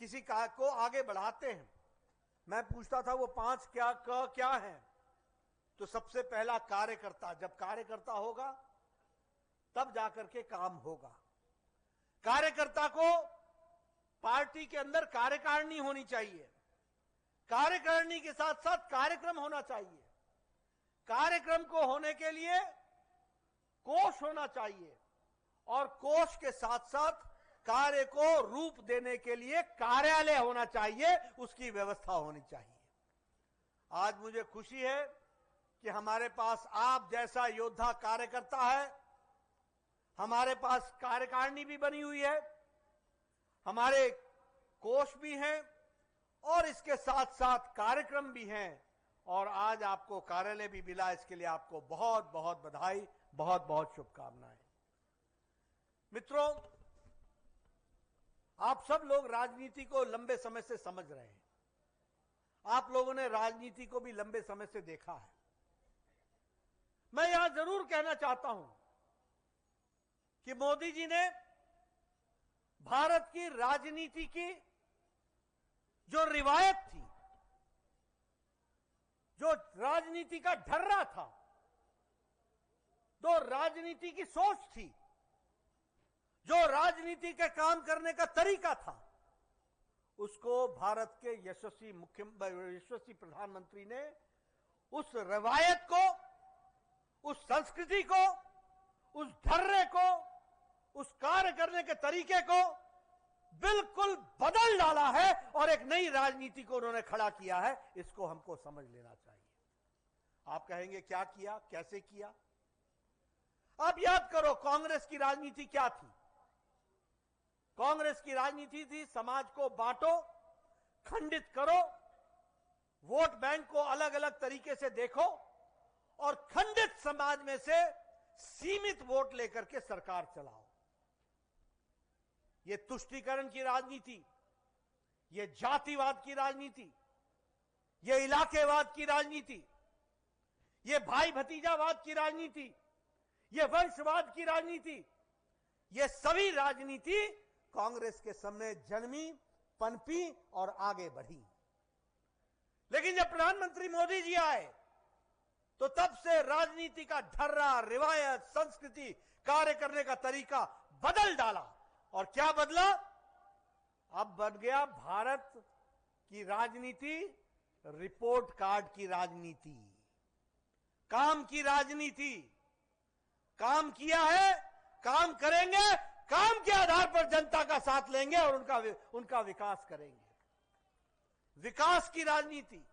किसी को आगे बढ़ाते हैं, मैं पूछता था वो 5 क्या है? तो सबसे पहला कार्यकर्ता। जब कार्यकर्ता होगा तब जाकर के काम होगा। कार्यकर्ता को पार्टी के अंदर कार्यकारिणी होनी चाहिए, कार्यकारिणी के साथ साथ कार्यक्रम होना चाहिए, कार्यक्रम को होने के लिए कोष होना चाहिए और कोष के साथ साथ कार्य को रूप देने के लिए कार्यालय होना चाहिए, उसकी व्यवस्था होनी चाहिए। आज मुझे खुशी है कि हमारे पास आप जैसा योद्धा कार्यकर्ता है, हमारे पास कार्यकारिणी भी बनी हुई है, हमारे कोष भी हैं और इसके साथ साथ कार्यक्रम भी हैं और आज आपको कार्यालय भी मिला। इसके लिए आपको बहुत बहुत बधाई, बहुत बहुत शुभकामनाएं। मित्रों, आप सब लोग राजनीति को लंबे समय से समझ रहे हैं, आप लोगों ने राजनीति को भी लंबे समय से देखा है। मैं यहां जरूर कहना चाहता हूं कि मोदी जी ने भारत की राजनीति की जो रिवायत थी, जो राजनीति का ढर्रा था, जो राजनीति की सोच थी, जो राजनीति के काम करने का तरीका था, उसको भारत के यशस्वी प्रधानमंत्री ने उस रवायत को, उस संस्कृति को, उस ढर्रे को, उस कार्य करने के तरीके को बिल्कुल बदल डाला है और एक नई राजनीति को उन्होंने खड़ा किया है। इसको हमको समझ लेना चाहिए। आप कहेंगे क्या किया, कैसे किया? आप याद करो कांग्रेस की राजनीति क्या थी। कांग्रेस की राजनीति थी समाज को बांटो, खंडित करो, वोट बैंक को अलग अलग तरीके से देखो और खंडित समाज में से सीमित वोट लेकर के सरकार चलाओ। ये तुष्टीकरण की राजनीति, ये जातिवाद की राजनीति, ये इलाकेवाद की राजनीति, ये भाई भतीजावाद की राजनीति, ये वंशवाद की राजनीति, ये सभी राजनीति कांग्रेस के सामने जन्मी, पनपी और आगे बढ़ी। लेकिन जब प्रधानमंत्री मोदी जी आए तो तब से राजनीति का ढर्रा, रिवायत, संस्कृति, कार्य करने का तरीका बदल डाला। और क्या बदला? अब बन गया भारत की राजनीति रिपोर्ट कार्ड की राजनीति, काम की राजनीति। काम किया है, काम करेंगे, काम के आधार पर जनता का साथ लेंगे और उनका विकास करेंगे। विकास की राजनीति,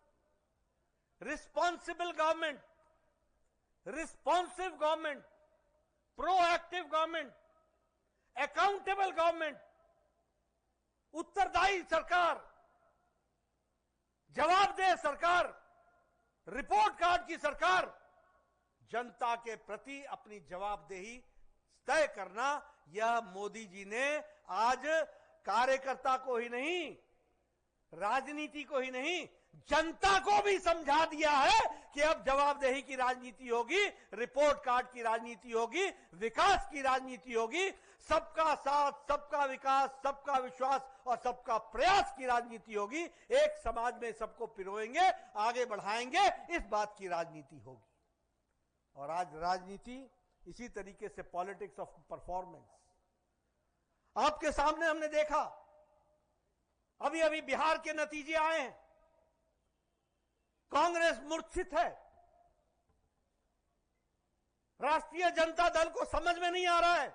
responsible government, responsive government, proactive government, accountable government, उत्तरदायी सरकार, जवाबदेह सरकार, रिपोर्ट कार्ड की सरकार, जनता के प्रति अपनी जवाबदेही तय करना, यह मोदी जी ने आज कार्यकर्ता को ही नहीं, राजनीति को ही नहीं, जनता को भी समझा दिया है कि अब जवाबदेही की राजनीति होगी, रिपोर्ट कार्ड की राजनीति होगी, विकास की राजनीति होगी, सबका साथ, सबका विकास, सबका विश्वास और सबका प्रयास की राजनीति होगी। एक समाज में सबको पिरोएंगे, आगे बढ़ाएंगे, इस बात की राजनीति होगी। और आज राजनीति इसी तरीके से पॉलिटिक्स ऑफ परफॉर्मेंस। आपके सामने हमने देखा, अभी अभी बिहार के नतीजे आए हैं, कांग्रेस मूर्छित है, राष्ट्रीय जनता दल को समझ में नहीं आ रहा है।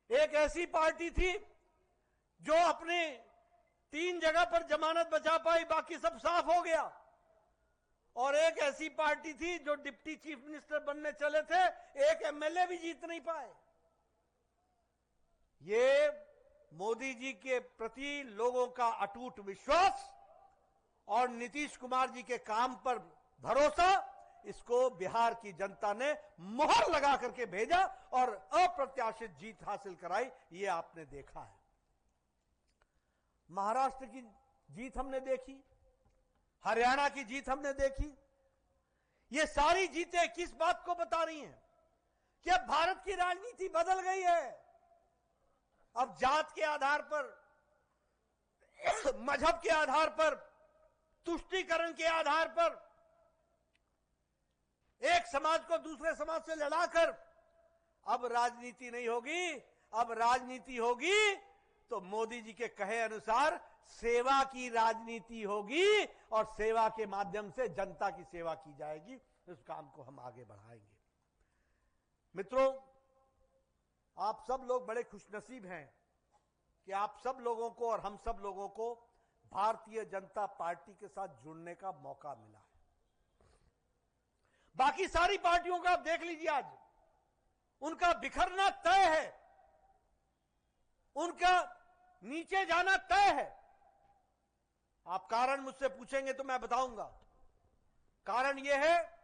एक ऐसी पार्टी थी जो अपने 3 जगह पर जमानत बचा पाई, बाकी सब साफ हो गया, और एक ऐसी पार्टी थी जो डिप्टी चीफ मिनिस्टर बनने चले थे, एक एमएलए भी जीत नहीं पाए। ये मोदी जी के प्रति लोगों का अटूट विश्वास और नीतीश कुमार जी के काम पर भरोसा, इसको बिहार की जनता ने मोहर लगा करके भेजा और अप्रत्याशित जीत हासिल कराई। ये आपने देखा है। महाराष्ट्र की जीत हमने देखी, हरियाणा की जीत हमने देखी। ये सारी जीतें किस बात को बता रही हैं? कि अब भारत की राजनीति बदल गई है। अब जात के आधार पर, मजहब के आधार पर, तुष्टीकरण के आधार पर एक समाज को दूसरे समाज से लड़ाकर अब राजनीति नहीं होगी। अब राजनीति होगी तो मोदी जी के कहे अनुसार सेवा की राजनीति होगी और सेवा के माध्यम से जनता की सेवा की जाएगी। इस काम को हम आगे बढ़ाएंगे। मित्रों, आप सब लोग बड़े खुशनसीब हैं कि आप सब लोगों को और हम सब लोगों को भारतीय जनता पार्टी के साथ जुड़ने का मौका मिला है। बाकी सारी पार्टियों का आप देख लीजिए, आज उनका बिखरना तय है, उनका नीचे जाना तय है। आप कारण मुझसे पूछेंगे तो मैं बताऊंगा। कारण यह है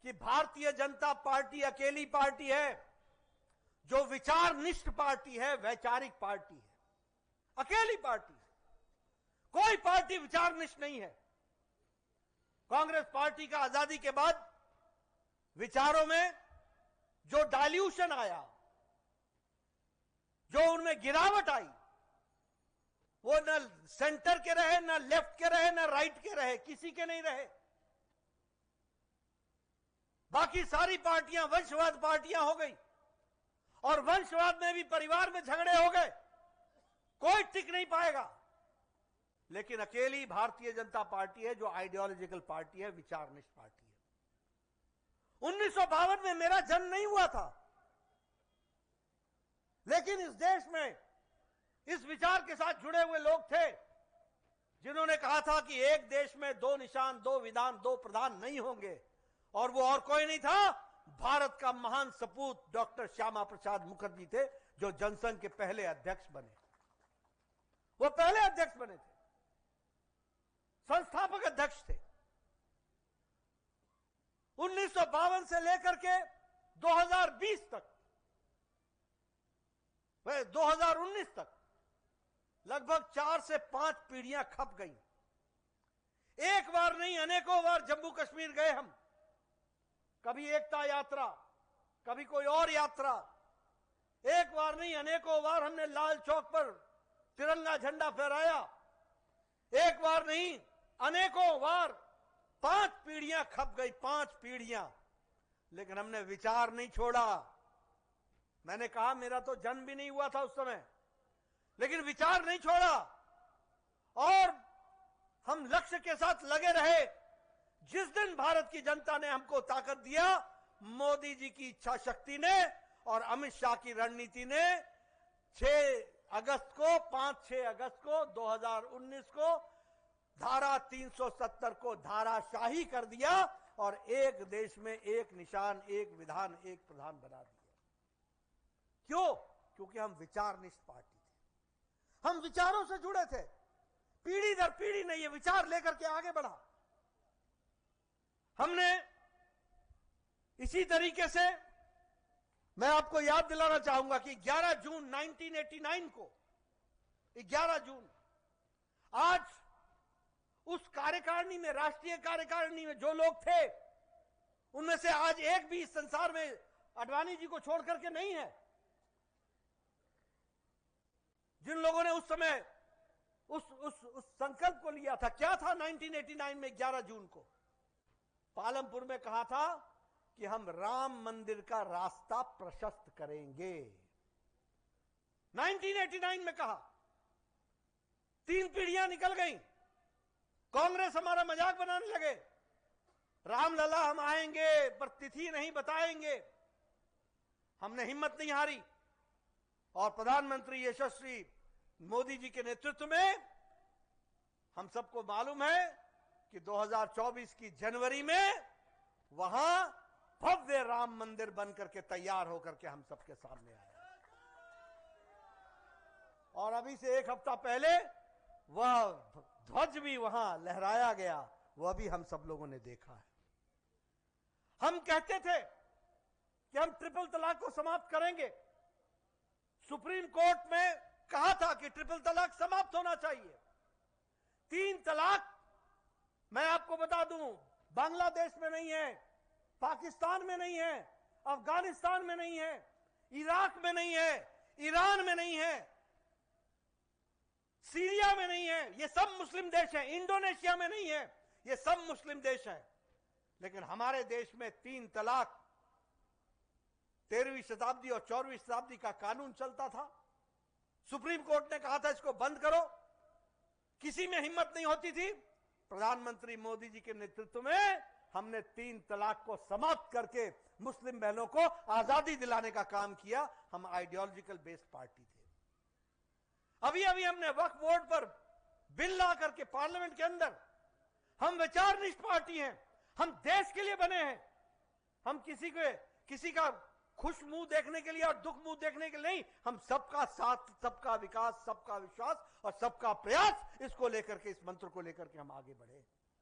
कि भारतीय जनता पार्टी अकेली पार्टी है जो विचारनिष्ठ पार्टी है, वैचारिक पार्टी है, अकेली पार्टी। कोई पार्टी विचारनिष्ठ नहीं है। कांग्रेस पार्टी का आजादी के बाद विचारों में जो डाइल्यूशन आया, जो उनमें गिरावट आई, वो न सेंटर के रहे, न लेफ्ट के रहे, न राइट के रहे, किसी के नहीं रहे। बाकी सारी पार्टियां वंशवाद पार्टियां हो गई और वंशवाद में भी परिवार में झगड़े हो गए, कोई टिक नहीं पाएगा। लेकिन अकेली भारतीय जनता पार्टी है जो आइडियोलॉजिकल पार्टी है, विचारनिष्ठ पार्टी है। 1952 में मेरा जन्म नहीं हुआ था, लेकिन इस देश में इस विचार के साथ जुड़े हुए लोग थे जिन्होंने कहा था कि एक देश में दो निशान, दो विधान, दो प्रधान नहीं होंगे। और वो और कोई नहीं था, भारत का महान सपूत डॉक्टर श्यामा प्रसाद मुखर्जी थे, जो जनसंघ के पहले अध्यक्ष बने। वो पहले अध्यक्ष बने थे, संस्थापक अध्यक्ष थे। 1952 से लेकर के 2020 तक, 2019 तक लगभग 4 से 5 पीढ़ियां खप गई। एक बार नहीं, अनेकों बार जम्मू कश्मीर गए हम। कभी एकता यात्रा, कभी कोई और यात्रा। एक बार नहीं, अनेकों बार हमने लाल चौक पर तिरंगा झंडा फहराया। एक बार नहीं, अनेकों बार। 5 पीढ़ियां खप गई, 5 पीढ़ियां। लेकिन हमने विचार नहीं छोड़ा। मैंने कहा, मेरा तो जन्म भी नहीं हुआ था उस समय, लेकिन विचार नहीं छोड़ा और हम लक्ष्य के साथ लगे रहे। जिस दिन भारत की जनता ने हमको ताकत दिया, मोदी जी की इच्छा शक्ति ने और अमित शाह की रणनीति ने 5-6 अगस्त को 2019 को धारा 370 को धाराशाही कर दिया और एक देश में एक निशान, एक विधान, एक प्रधान बना दिया। क्यों? क्योंकि हम विचारनिष्ठ पार्टी थे, हम विचारों से जुड़े थे। पीढ़ी दर पीढ़ी ने ये विचार लेकर के आगे बढ़ा। हमने इसी तरीके से, मैं आपको याद दिलाना चाहूंगा कि 11 जून 1989 को, 11 जून, आज उस कार्यकारिणी में, राष्ट्रीय कार्यकारिणी में जो लोग थे, उनमें से आज एक भी इस संसार में आडवाणी जी को छोड़ करके नहीं है। जिन लोगों ने उस समय उस संकल्प को लिया था, क्या था 1989 में 11 जून को? पालमपुर में कहा था कि हम राम मंदिर का रास्ता प्रशस्त करेंगे। 1989 में कहा। 3 पीढ़ियां निकल गई। कांग्रेस हमारा मजाक बनाने लगे, रामलला हम आएंगे पर तिथि नहीं बताएंगे। हमने हिम्मत नहीं हारी और प्रधानमंत्री यशस्वी मोदी जी के नेतृत्व में, हम सबको मालूम है कि 2024 की जनवरी में वहां भव्य राम मंदिर बनकर के तैयार होकर के हम सबके सामने आया। और अभी से 1 हफ्ता पहले वह ध्वज भी वहां लहराया गया, वह भी हम सब लोगों ने देखा है। हम कहते थे कि हम ट्रिपल तलाक को समाप्त करेंगे। सुप्रीम कोर्ट में कहा था कि ट्रिपल तलाक समाप्त होना चाहिए। 3 तलाक, मैं आपको बता दूं, बांग्लादेश में नहीं है, पाकिस्तान में नहीं है, अफगानिस्तान में नहीं है, इराक में नहीं है, ईरान में नहीं है, इंडिया में नहीं है, ये सब मुस्लिम देश हैं, इंडोनेशिया में नहीं है, ये सब मुस्लिम देश हैं। लेकिन हमारे देश में 3 तलाक 13वीं शताब्दी और 14वीं शताब्दी का कानून चलता था। सुप्रीम कोर्ट ने कहा था इसको बंद करो, किसी में हिम्मत नहीं होती थी। प्रधानमंत्री मोदी जी के नेतृत्व में हमने 3 तलाक को समाप्त करके मुस्लिम बहनों को आजादी दिलाने का काम किया। हम आइडियोलॉजिकल बेस्ड पार्टी थे। अभी अभी हमने वक्फ बोर्ड पर बिल ला करके पार्लियामेंट के अंदर, हम विचारनिष्ठ पार्टी हैं, हम देश के लिए बने हैं। हम किसी का खुश मुंह देखने के लिए और दुख मुंह देखने के लिए नहीं, हम सबका साथ, सबका विकास, सबका विश्वास और सबका प्रयास, इसको लेकर के, इस मंत्र को लेकर के हम आगे बढ़े।